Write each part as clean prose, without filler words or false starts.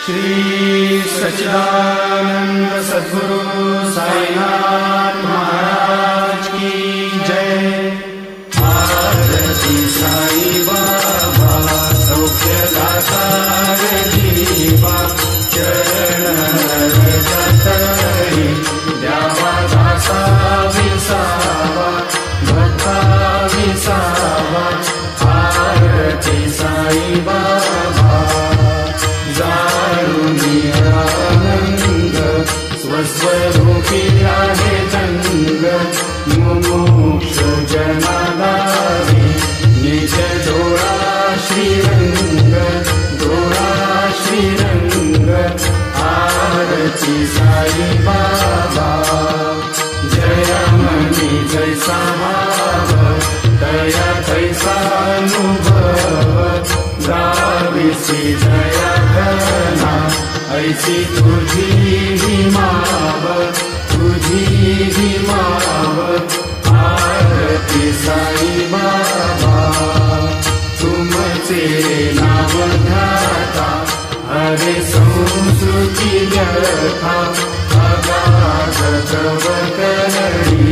श्री सच्चिदानंद सद्गुरु साईनाथ महाराज की जय। आरती साई बाबा सौख्यदाता जीवा चरण रजतरी द्यावा दासा विसावा भक्ता विसावा। आरती साई बाबा स्वस्वरूपी आहे जंग मुमुक्ष जनादारी निज डोळा श्रीरंग डोळा श्रीरंग। आरती साई बाबा जय मनी जैसा भाव दया जैसा अनुभव गाविसी दया घना ऐसी तुझी ही माव तुझी ही माव। आरती साई बाबा तुमचे नाव ध्याता हरे संस्कृती व्यथा अगाध तव करणी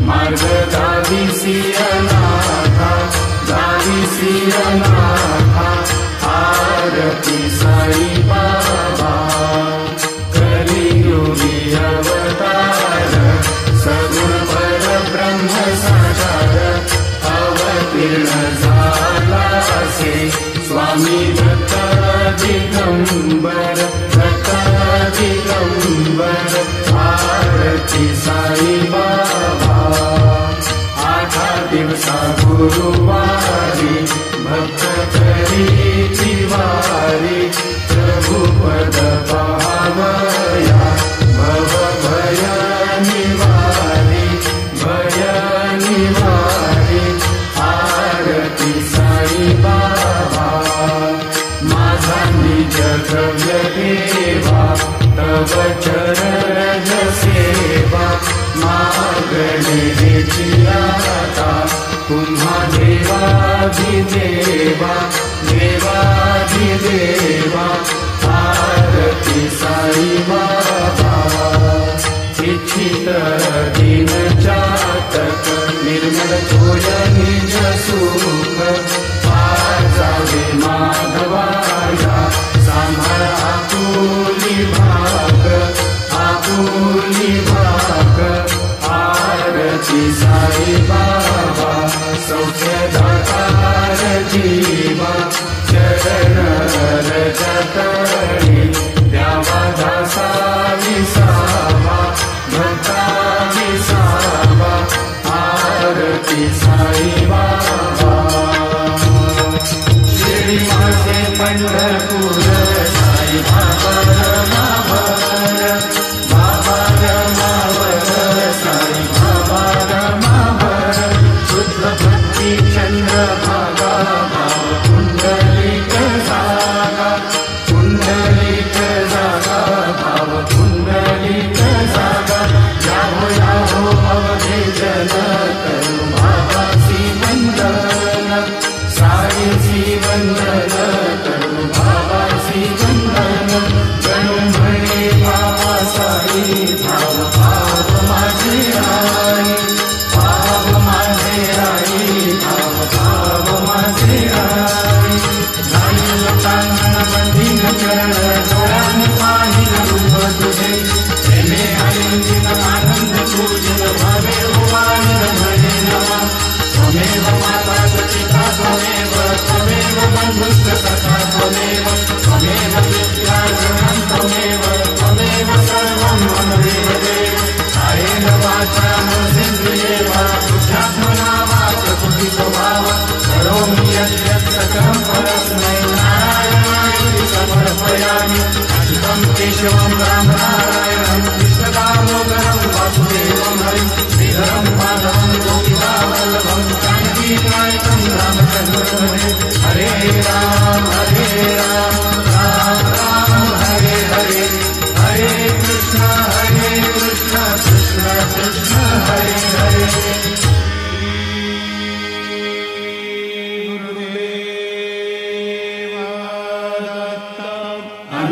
मार्ग दाविसी अनाथा दाविसी अनाथा। आरती साई बाबा कलियुगी अवतार सगुण पर ब्रह्म साकार अवतीर्ण झाला से स्वामी दत्त दिगंबर दत्त दिगंबर। आरती साई बाबा आठा दिवसा गुरुवारी भक्त करी तिवारी प्रभु पद पावया भव भय निवारी भय निवारी। आरती साई बाबा माझा निज द्रव्य देवा तव चरण सेवा मागणे आता तुम्हा देवाधिदेवा देवाधिदेवा। आरती साई बाबा इच्छित दिन चातक निर्मल होय निज सुख पाजावे माधवाया सांभाळ आपुली भाग आपुली भाग। आरती साई बाबा सौख्यदाता जीवा चरण रजतरी द्यावा दासा विसावा भक्ता विसावा। आरती साई बाबा श्री माझे पंढरपूर साई बाबा रमावर बाबा रमावर साई बाबा रमावर। शुद्ध भक्ती चंद्र भागा भाव कुंडलिक जागा कुंडलिक जागा भाव कुंडलिक जागा। याहो याहो अवधेजन करू भावासी वंदन साईची वंदन करू भावासी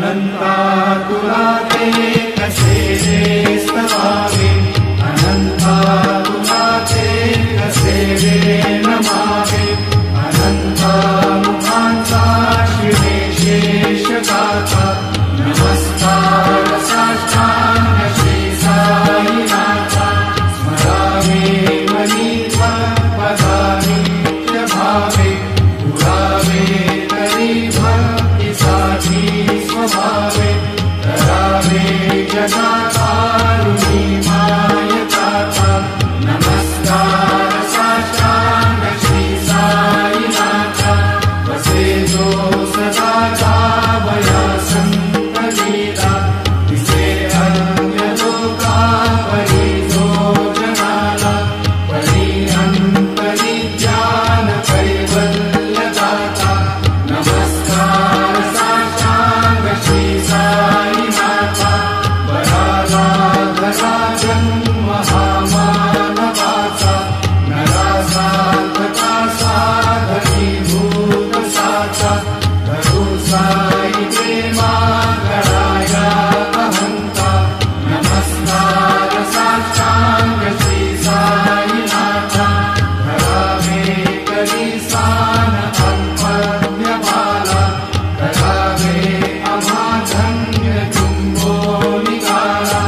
अनंतातुला ते कसे रे स्तवावे, अनंतातुला ते कसे रे नमावे, अनंता मुखांचा शिवे शेष गाथा, नमस्कार साष्टांग श्री साईनाथा, स्मरावे मनी पदानी भावे, पुरावे तरी भक्तीसाठी स्वभावे, करावे जगाकारुणी मायकाथा, नमस्कार साष्टांग श्री साईनाथा, वसे जो सदा जावया संत लीला, तिचे अन्य लोका परी जो जनाला, परी अंतरी ज्ञान कैवल्य दाता, नमस्कार साष्टांग श्री साईनाथा, बराला धरा जन्म हा मानवाचा, नरा साधका साधनीभूत साचा, करू साई प्रेमा गळाया अहंता, नमस्कार साष्टांग श्री साईनाथा, करावे करी सान अल्पज्ञ बाला, करावे अमाधन्य चुंबो निघाला,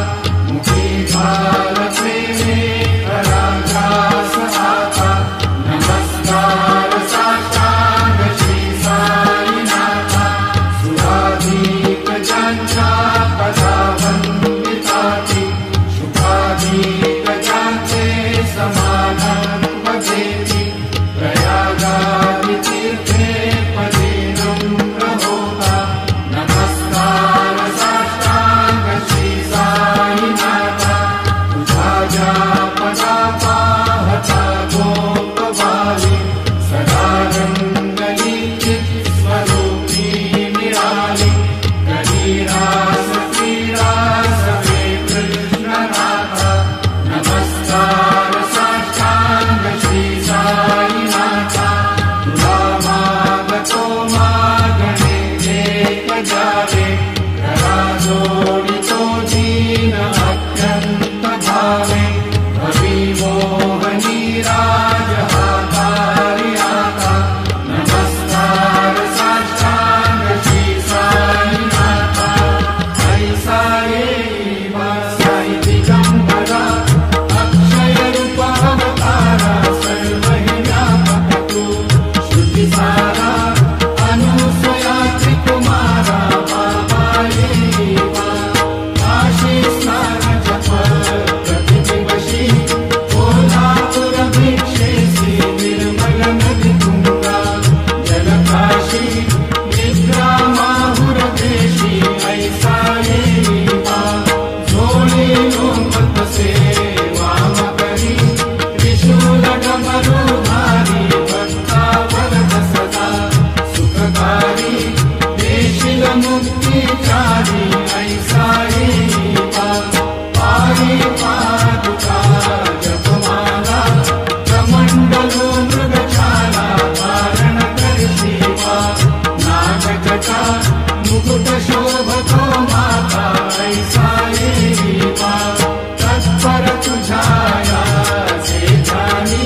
मुखी घाल प्रेमे कराग्रास आता, नमस्कार साष्टांग श्री साईनाथा, सुराधीक ज्यांच्या पदावन्दिताती, शुभाधीक ज्यांचे समानत्व जेती, प्रयागादि तीर्थे पदे नम्र होता, नमस्कार साष्टांग श्री साईनाथा, तुझा ज्या पदा पाहता गोपवाली, सदा रंगली चित स्वरूपी निराली, कधी रास क्रीडा सवे कृष्णनाथा, नमस्कार साष्टांग श्री साईनाथा, तुला मागतो मागणे एक जावे, करा जोडितो दीन अत्यंत भावे, भवी मोहनी राज हातारी आता, नमस्कार साष्टांग श्री साईनाथा, ऐसा येवा साई दिगंबरा, अक्षय रूप अवतारा, सर्व हि व्यापक तू, श्रुती सारा अनुसया त्रिकुमारा, बाबा येवा काशी स्नान जप प्रतिदिवशी, कोल्हापुर भिक्षेसी निर्मल नदी तुंगा, जलकाशी निद्रा माहुर देशी, ऐसा येवा झोळी लोंबत से वाम करी, त्रिशूल डमरुधारी, भक्ता वरद सदा सुखकारी, देशील मुक्तिचारी, ऐसा येवा पारी पादुका जपमाला, कमंडलो मृगछाला, धारण करशीवा, नागजटा मुकुट शोभतो माता, ऐसा येवा तत्पर तुझाया जे जानी,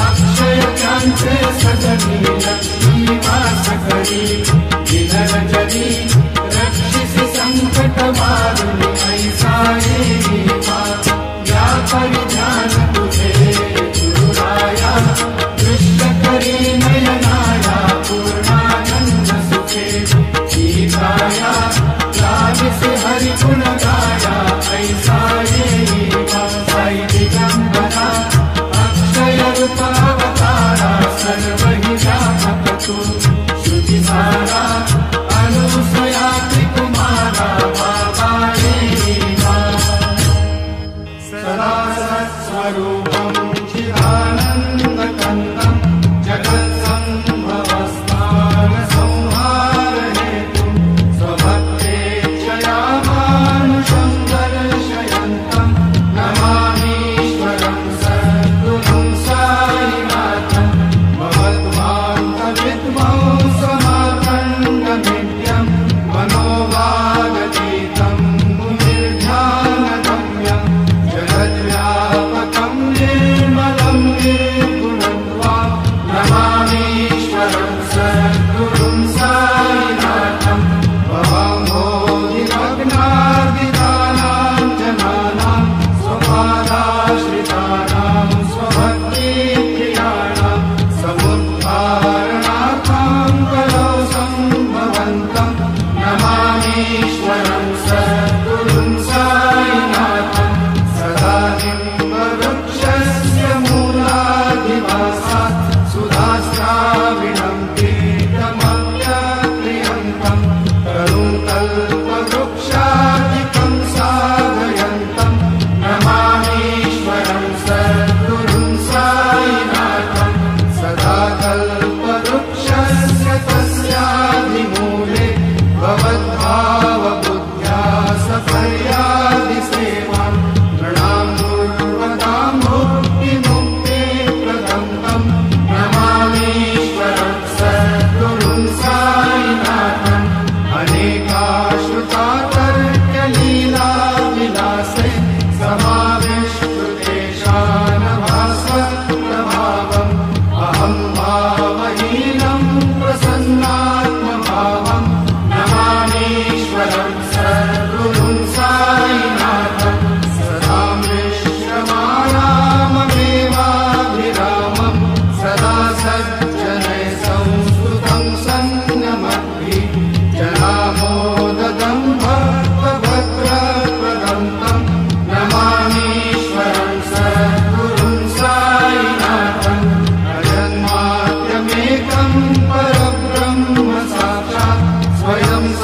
अक्षय त्यांचे सजनी, लक्ष्मी वास करी, दिनरंजनी रक्षिसी संकट वारुणी, ऐसा येवा या परिधान तुझे गुरुराया, दृष्ट करी नयनाया, पूर्णानंद सुखे गीताया, लाभिसे हरिगुण गाया, ऐसा येवा साई दिगंबरा, अक्षय रूप अवतारा, सर्व हि व्यापक तू, श्रुती सारा अनुसया त्रिकुमारा, बाबा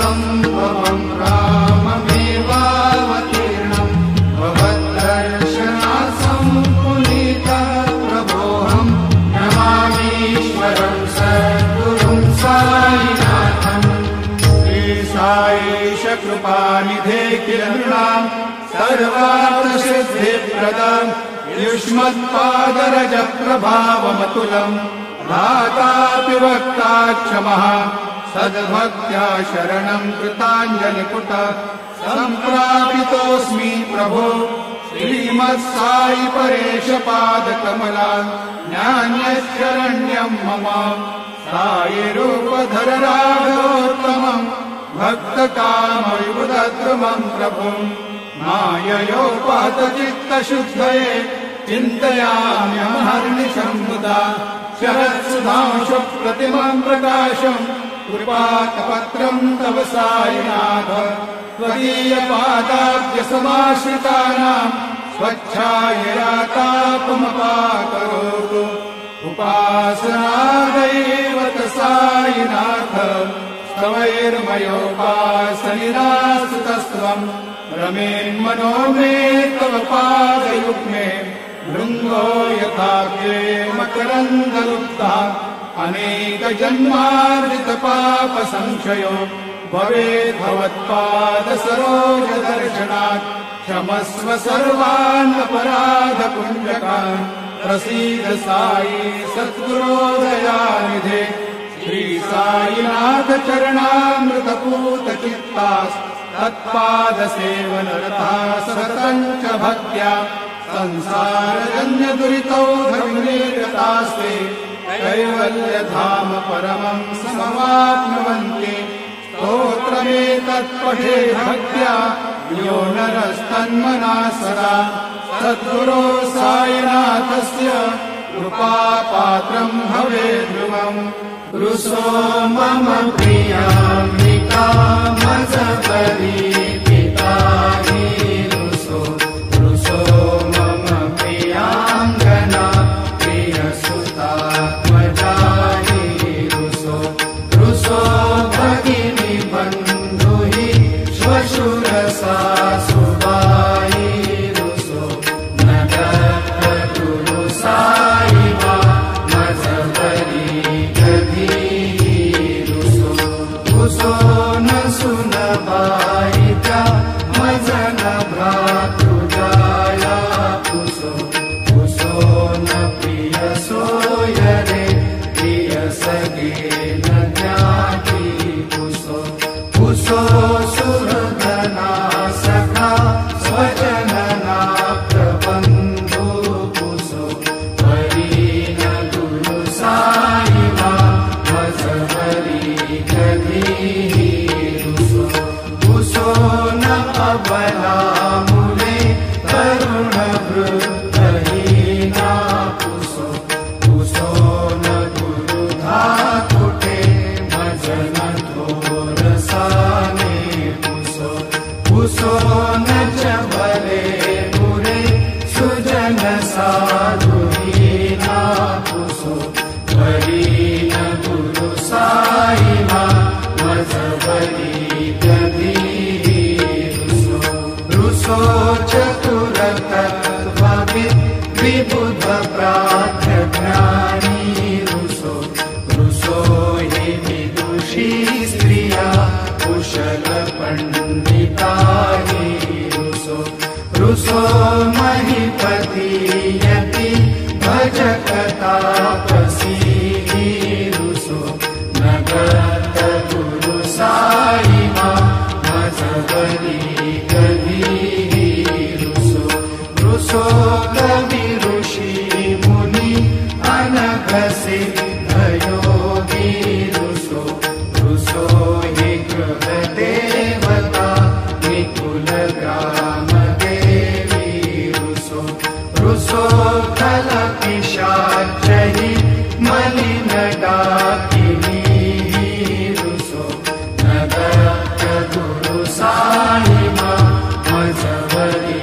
संभवं राममेवावतीर्णं भवद्दर्शनात् सम्पुनीतः प्रभोऽहं नमामीश्वरं सद्गुरुं साईनाथम्। श्री साईश कृपानिधे किल नृणां सर्वार्थसिद्धिप्रदम् युष्मत्पादरज प्रभावमतुलम् धातापि वक्ता क्षमः सद्भक्त्या शरणं कृताञ्जलिपुट सम्प्रापितोऽस्मि प्रभो श्रीमत्साई परेश पादकमला नान्यशरण्यं मम साईरूपधर राघवोत्तमं भक्तकामविबुधद्रुमं प्रभुं माययोपातचित्तशुद्धये चिन्तयाम्यहर्निशं मुदा शरत्सुधांशु प्रतिमां प्रकाशं कृपाकपत्रं तव साईनाथ त्वदीयपादाब्जसमाश्रितानां स्वच्छायया तापमपाकरोतु उपासनादैवत साईनाथ स्तवैर्मयोपासनिरासुतस्त्वं रमेन्मनो मे तव पादयुग्मे भृङ्गो यथाग्रे मकरन्दलुप्तः अनेकजन्मार्जितपापसंशयो भवेत् भवत्पादसरोजदर्शनात् क्षमस्व सर्वान् अपराधपुण्यकान् प्रसीद साई सद्गुरो दयानिधे श्री साईनाथ चरणामृतपूतचित्तास् तत्पादसेवनरता सततं च भक्त्या संसारजन्यदुरितौ धर्मनिरतास्ते कैवल्यधाम परमं समवाप्नुवन्ति स्तोत्रमेतत्पठे भक्त्या यो नरस्तन्मना सदा सद्गुरो साईनाथस्य कृपापात्रं भवेद्ध्रुवम् रुसो मम प्रियाम्बिका मजपरी पिताहि रुसो रुसो मम प्रियाङ्गना प्रियसुतात्मजाहि रुसो रुसो भगिनी बन्धुहि श्वशुरसासुबायि रुसो नगरगुरु साई मा मजपरी रुसो न सुनबाईत्या मजन भ्रातृजाया पुसो पुसो न प्रिय सोयरे प्रिय सगे न ज्ञाति पुसो पुसो सुहृदना सखा स्वजनना प्रबन्धु पुसो परी न गुरु साई मा मजपरी रुसो न अबला मुले तरुण वृद्धहीना पुसो पुसो न गुरु धातुटे भजन थोरसाने पुसो पुसो न चबले मुरे सुजन साधुहीना पुसो परी न गुरु साई मा मजपरी रुसो चतुरतत्त्वविद् विबुध प्राज्ञ ज्ञानी रुसो रुसो हि विदुषी स्त्रिया कुशल पंडितानि रुसो रुसो महीपति यति भजकतापसी रुसो नगत गुरु साई मा मजपरी रुसो कवि ऋषि मुनि अनघ सिद्ध योगी रुसो रुसो हि गृह देवता विपुल ग्राम देवी रुसो रुसो खल पिशाचहि मलिन डाकिनी रुसो नगत गुरु साई मा मजपरी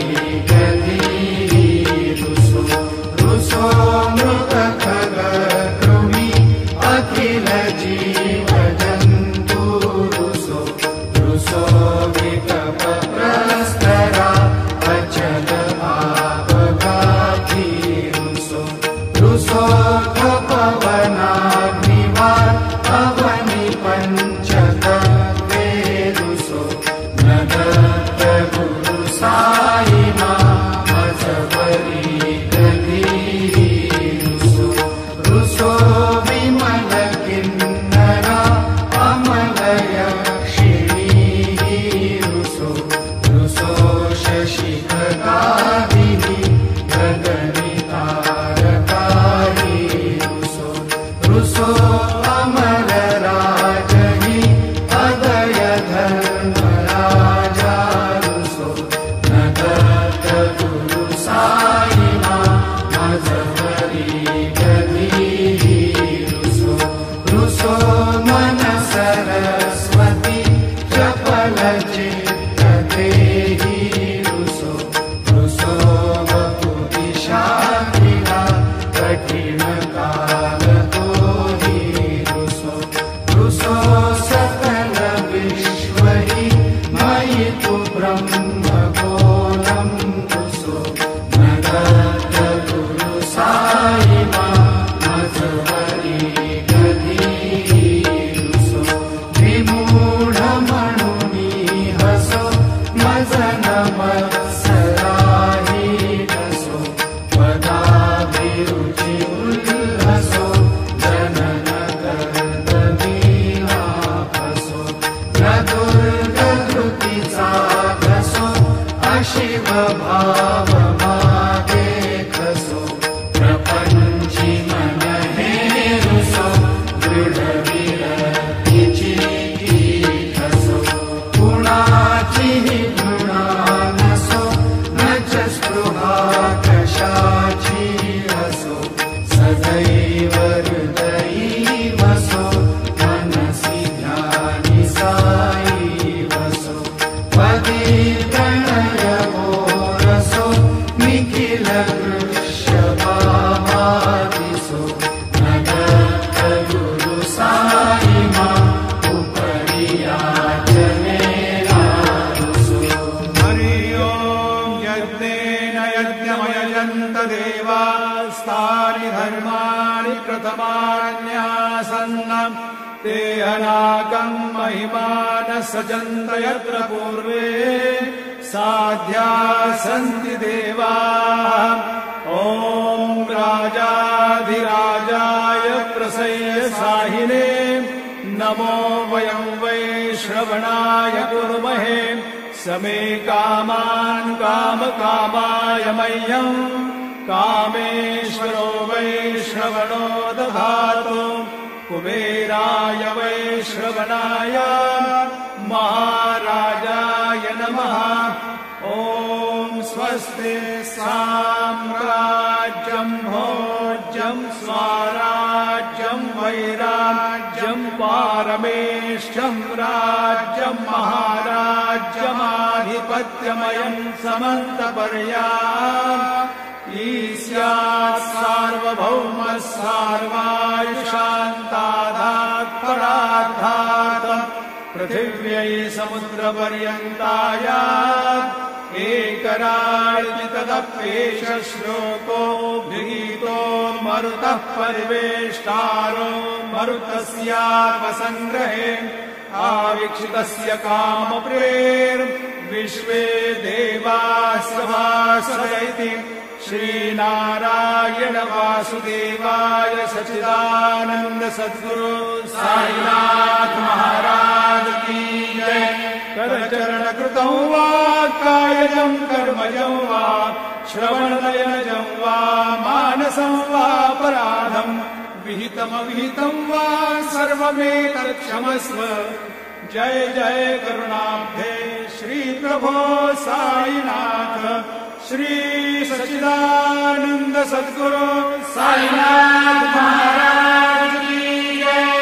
भक्तीचा घसो अशिव भाव मागे खसो प्रपंची मन हे रुसो दृढ विरतीची खसो गुणाची गुणा नसो नच स्पृहा कशाची असो सदैव हृदयी वसो मनसी ध्यानी साई वसो पदी प्रणय रसो निखिल वृक्षभामादिसो नगत गुरु साई मा उपरि याचनेनारुसो हरि ओम यज्ञेन यज्ञमयजन्त देवास्तानि धर्माणि प्रथमान्यासन्नम् ते अनाकं महिमानः सजन्त यत्र पूर्वे साध्या सन्ति देवाः ॐ राजाधिराजाय प्रसय्य साहिने नमो वयं वै श्रवणाय कुर्महे समे कामान् कामकामाय मह्यम् कामेश्वरो वै श्रवणो दधातु कुबेराय वै श्रवणाय महाराजाय नमः ॐ स्वस्ति साम्राज्यं भोज्यं स्वराज्यं वैराज्यं पारमेष्ठ्यं राज्यं महाराज्यमाधिपत्यमयं समन्तपर्याम् ईस्यात् सार्वभौमः सार्वायुषान्तादात् परार्धात् पृथिव्यै समुद्रपर्यन्ताय एकराजितदप्येष श्लोको गीतो मरुतः परिवेष्टारो मरुतस्यापसङ्ग्रहे आवीक्षितस्य कामप्रेर्विश्वे देवास्य भासयति श्रीनारायण वासुदेवाय सच्चिदानन्द सद्गुरु साईनाथ महाराज की जय। करचरणकृतं वा कायजं कर्मजं वा श्रवणनयनजं वा मानसं वा अपराधं विहितमविहितं वा सर्वमेतत्क्षमस्व। जय जय करुणाब्धे श्री प्रभो साईनाथ श्री सच्चिदानंद सद्गुरु साईनाथ महाराज की जय।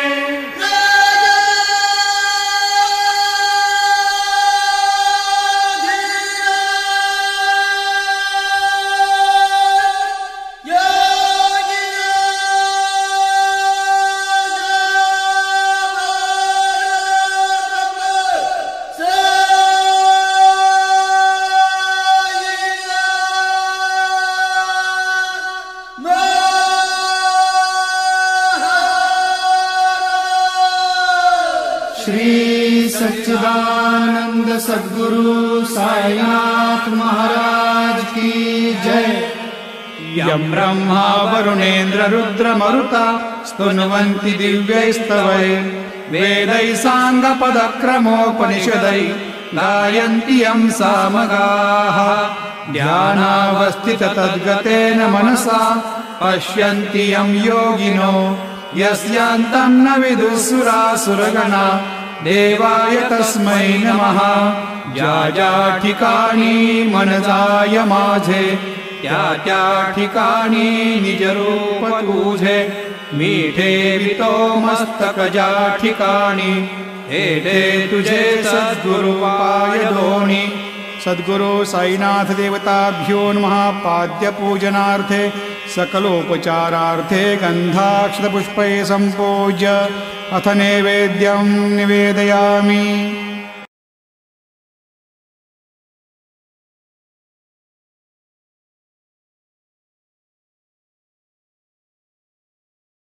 श्री सच्चिदानंद सद्गुरु साईनाथ महाराज की जय। यं ब्रह्मा वरुणेन्द्र रुद्र मरुता स्तुन्वन्ति दिव्यैस्तवैः वेदैः साङ्गपदक्रमोपनिषदैः गायन्ति यं सामगाः ध्यानावस्थित तद्गतेन मनसा पश्यन्ति यं योगिनो यस्यान्तं न विदुःसुरासुरगणा देवाय तस्मै नमः। ज्या ज्या ठिकाणी मन जाय माझे त्या त्या ठिकाणी निज रूप तुझे मीठे वितो मस्तक ज्या ठिकाणी हेडे तुझे सद्गुरु पाय दोणी। सद्गुरु साईनाथ देवताभ्यो नमः। पाद्य पूजनार्थे सकलोपचारार्थे गन्धाक्षतपुष्पैः सम्पूज्य अथ नैवेद्यं निवेदयामि।